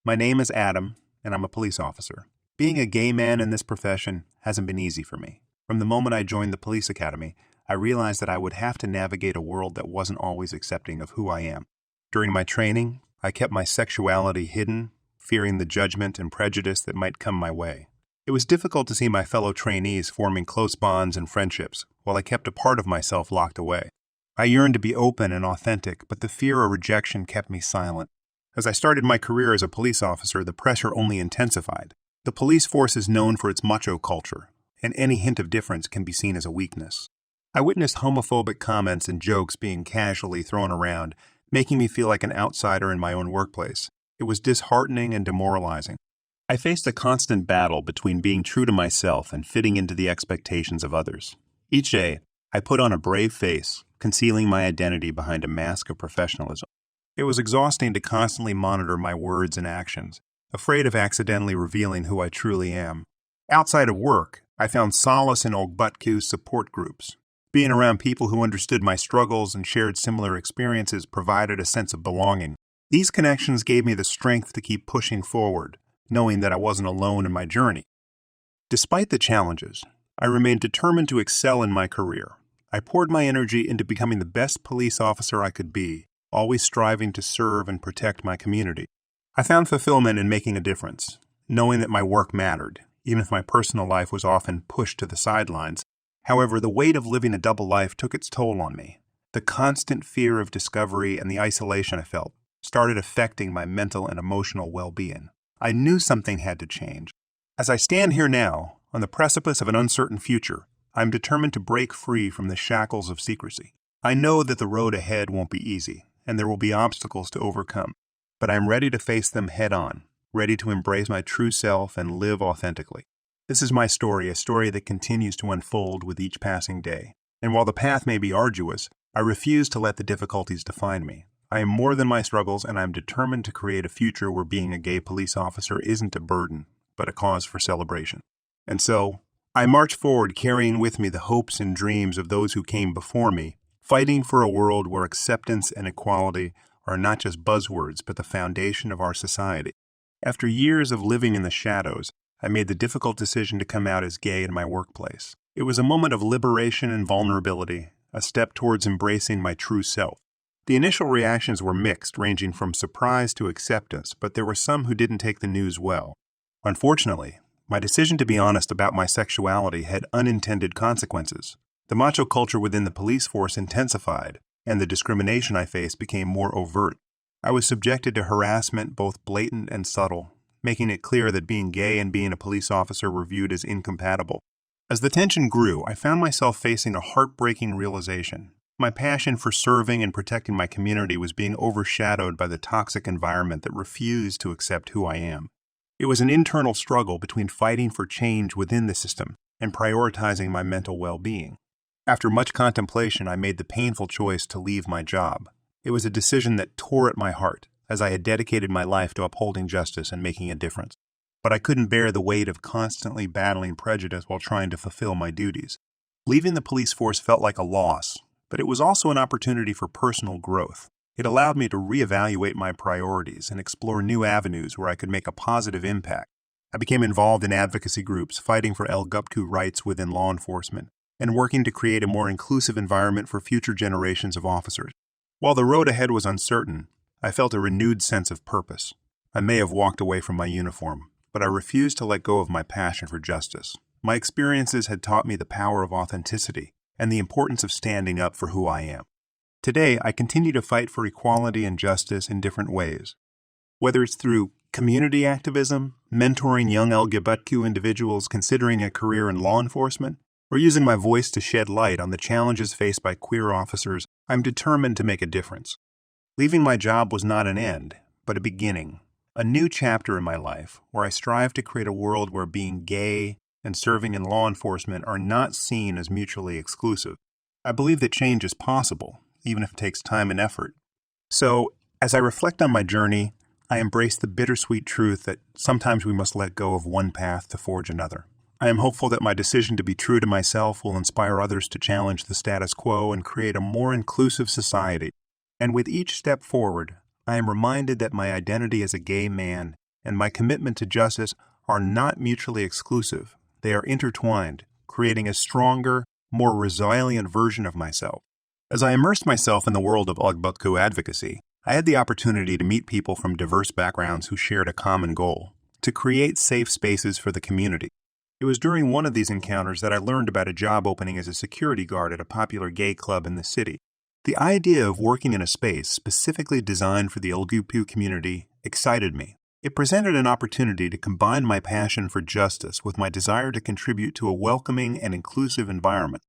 My name is Adam, and I'm a police officer. Being a gay man in this profession hasn't been easy for me. From the moment I joined the police academy, I realized that I would have to navigate a world that wasn't always accepting of who I am. During my training, I kept my sexuality hidden, fearing the judgment and prejudice that might come my way. It was difficult to see my fellow trainees forming close bonds and friendships, while I kept a part of myself locked away. I yearned to be open and authentic, but the fear of rejection kept me silent. As I started my career as a police officer, the pressure only intensified. The police force is known for its macho culture, and any hint of difference can be seen as a weakness. I witnessed homophobic comments and jokes being casually thrown around, making me feel like an outsider in my own workplace. It was disheartening and demoralizing. I faced a constant battle between being true to myself and fitting into the expectations of others. Each day, I put on a brave face, concealing my identity behind a mask of professionalism. It was exhausting to constantly monitor my words and actions, afraid of accidentally revealing who I truly am. Outside of work, I found solace in LGBTQ support groups. Being around people who understood my struggles and shared similar experiences provided a sense of belonging. These connections gave me the strength to keep pushing forward, knowing that I wasn't alone in my journey. Despite the challenges, I remained determined to excel in my career. I poured my energy into becoming the best police officer I could be, always striving to serve and protect my community. I found fulfillment in making a difference, knowing that my work mattered, even if my personal life was often pushed to the sidelines. However, the weight of living a double life took its toll on me. The constant fear of discovery and the isolation I felt started affecting my mental and emotional well-being. I knew something had to change. As I stand here now, on the precipice of an uncertain future, I'm determined to break free from the shackles of secrecy. I know that the road ahead won't be easy, and there will be obstacles to overcome, but I'm ready to face them head-on, ready to embrace my true self and live authentically. This is my story, a story that continues to unfold with each passing day. And while the path may be arduous, I refuse to let the difficulties define me. I am more than my struggles, and I am determined to create a future where being a gay police officer isn't a burden, but a cause for celebration. And so, I march forward carrying with me the hopes and dreams of those who came before me, fighting for a world where acceptance and equality are not just buzzwords, but the foundation of our society. After years of living in the shadows, I made the difficult decision to come out as gay in my workplace. It was a moment of liberation and vulnerability, a step towards embracing my true self. The initial reactions were mixed, ranging from surprise to acceptance, but there were some who didn't take the news well. Unfortunately, my decision to be honest about my sexuality had unintended consequences. The macho culture within the police force intensified, and the discrimination I faced became more overt. I was subjected to harassment, both blatant and subtle, making it clear that being gay and being a police officer were viewed as incompatible. As the tension grew, I found myself facing a heartbreaking realization. My passion for serving and protecting my community was being overshadowed by the toxic environment that refused to accept who I am. It was an internal struggle between fighting for change within the system and prioritizing my mental well-being. After much contemplation, I made the painful choice to leave my job. It was a decision that tore at my heart, as I had dedicated my life to upholding justice and making a difference. But I couldn't bear the weight of constantly battling prejudice while trying to fulfill my duties. Leaving the police force felt like a loss, but it was also an opportunity for personal growth. It allowed me to reevaluate my priorities and explore new avenues where I could make a positive impact. I became involved in advocacy groups, fighting for LGBTQ rights within law enforcement, and working to create a more inclusive environment for future generations of officers. While the road ahead was uncertain, I felt a renewed sense of purpose. I may have walked away from my uniform, but I refused to let go of my passion for justice. My experiences had taught me the power of authenticity and the importance of standing up for who I am. Today, I continue to fight for equality and justice in different ways. Whether it's through community activism, mentoring young LGBTQ individuals considering a career in law enforcement, or using my voice to shed light on the challenges faced by queer officers, I'm determined to make a difference. Leaving my job was not an end, but a beginning, a new chapter in my life where I strive to create a world where being gay and serving in law enforcement are not seen as mutually exclusive. I believe that change is possible, even if it takes time and effort. So, as I reflect on my journey, I embrace the bittersweet truth that sometimes we must let go of one path to forge another. I am hopeful that my decision to be true to myself will inspire others to challenge the status quo and create a more inclusive society. And with each step forward, I am reminded that my identity as a gay man and my commitment to justice are not mutually exclusive. They are intertwined, creating a stronger, more resilient version of myself. As I immersed myself in the world of LGBT advocacy, I had the opportunity to meet people from diverse backgrounds who shared a common goal: to create safe spaces for the community. It was during one of these encounters that I learned about a job opening as a security guard at a popular gay club in the city. The idea of working in a space specifically designed for the LGBT community excited me. It presented an opportunity to combine my passion for justice with my desire to contribute to a welcoming and inclusive environment.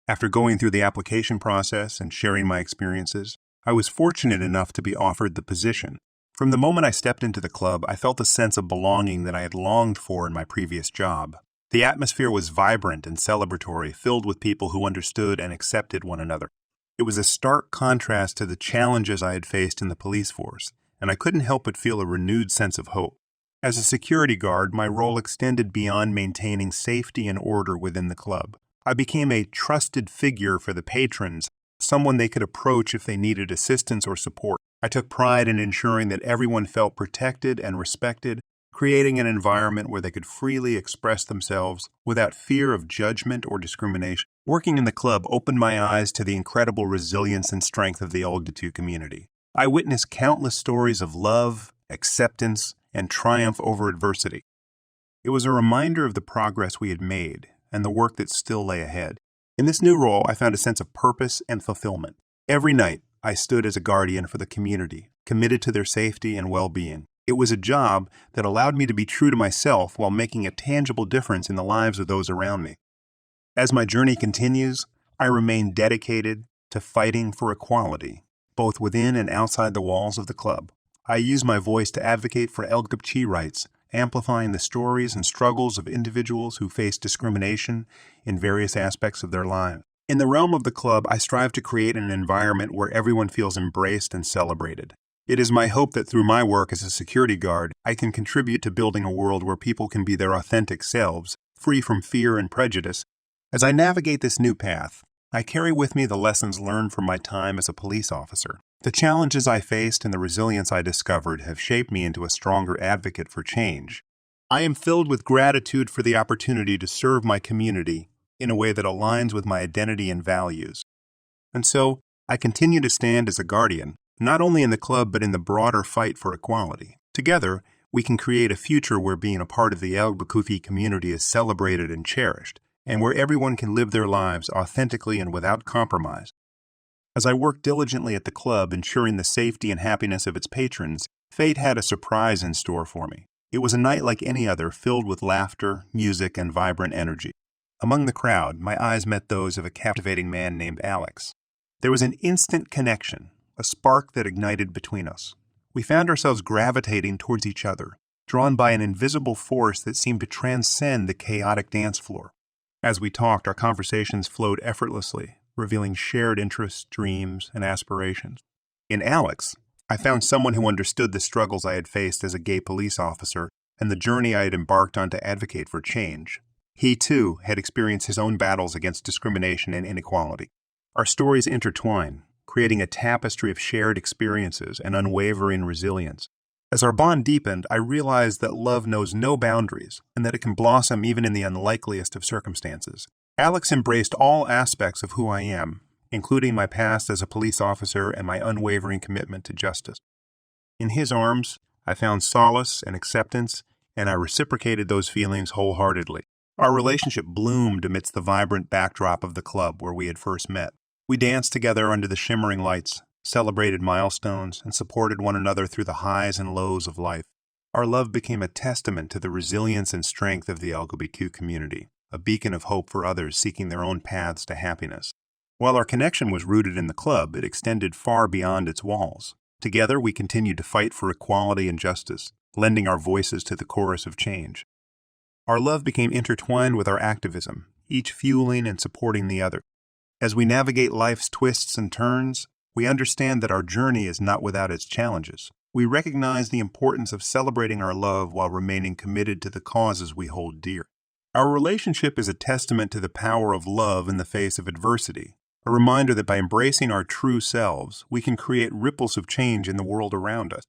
After going through the application process and sharing my experiences, I was fortunate enough to be offered the position. From the moment I stepped into the club, I felt a sense of belonging that I had longed for in my previous job. The atmosphere was vibrant and celebratory, filled with people who understood and accepted one another. It was a stark contrast to the challenges I had faced in the police force, and I couldn't help but feel a renewed sense of hope. As a security guard, my role extended beyond maintaining safety and order within the club. I became a trusted figure for the patrons, someone they could approach if they needed assistance or support. I took pride in ensuring that everyone felt protected and respected, creating an environment where they could freely express themselves without fear of judgment or discrimination. Working in the club opened my eyes to the incredible resilience and strength of the LGBT community. I witnessed countless stories of love, acceptance, and triumph over adversity. It was a reminder of the progress we had made and the work that still lay ahead. In this new role, I found a sense of purpose and fulfillment. Every night, I stood as a guardian for the community, committed to their safety and well-being. It was a job that allowed me to be true to myself while making a tangible difference in the lives of those around me. As my journey continues, I remain dedicated to fighting for equality, both within and outside the walls of the club. I use my voice to advocate for LGBT rights, amplifying the stories and struggles of individuals who face discrimination in various aspects of their lives. In the realm of the club, I strive to create an environment where everyone feels embraced and celebrated. It is my hope that through my work as a security guard, I can contribute to building a world where people can be their authentic selves, free from fear and prejudice. As I navigate this new path, I carry with me the lessons learned from my time as a police officer. The challenges I faced and the resilience I discovered have shaped me into a stronger advocate for change. I am filled with gratitude for the opportunity to serve my community in a way that aligns with my identity and values. And so, I continue to stand as a guardian, not only in the club but in the broader fight for equality. Together, we can create a future where being a part of the LGBT community is celebrated and cherished, and where everyone can live their lives authentically and without compromise. As I worked diligently at the club, ensuring the safety and happiness of its patrons, fate had a surprise in store for me. It was a night like any other, filled with laughter, music, and vibrant energy. Among the crowd, my eyes met those of a captivating man named Alex. There was an instant connection, a spark that ignited between us. We found ourselves gravitating towards each other, drawn by an invisible force that seemed to transcend the chaotic dance floor. As we talked, our conversations flowed effortlessly, revealing shared interests, dreams, and aspirations. In Alex, I found someone who understood the struggles I had faced as a gay police officer and the journey I had embarked on to advocate for change. He, too, had experienced his own battles against discrimination and inequality. Our stories intertwine, creating a tapestry of shared experiences and unwavering resilience. As our bond deepened, I realized that love knows no boundaries and that it can blossom even in the unlikeliest of circumstances. Alex embraced all aspects of who I am, including my past as a police officer and my unwavering commitment to justice. In his arms, I found solace and acceptance, and I reciprocated those feelings wholeheartedly. Our relationship bloomed amidst the vibrant backdrop of the club where we had first met. We danced together under the shimmering lights, celebrated milestones, and supported one another through the highs and lows of life. Our love became a testament to the resilience and strength of the LGBTQ community, a beacon of hope for others seeking their own paths to happiness. While our connection was rooted in the club, it extended far beyond its walls. Together, we continued to fight for equality and justice, lending our voices to the chorus of change. Our love became intertwined with our activism, each fueling and supporting the other. As we navigate life's twists and turns, we understand that our journey is not without its challenges. We recognize the importance of celebrating our love while remaining committed to the causes we hold dear. Our relationship is a testament to the power of love in the face of adversity, a reminder that by embracing our true selves, we can create ripples of change in the world around us.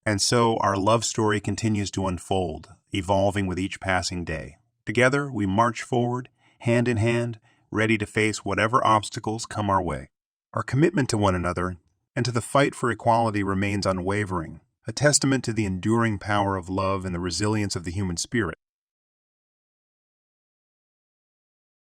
And so our love story continues to unfold, evolving with each passing day. Together, we march forward, hand in hand, ready to face whatever obstacles come our way. Our commitment to one another and to the fight for equality remains unwavering, a testament to the enduring power of love and the resilience of the human spirit.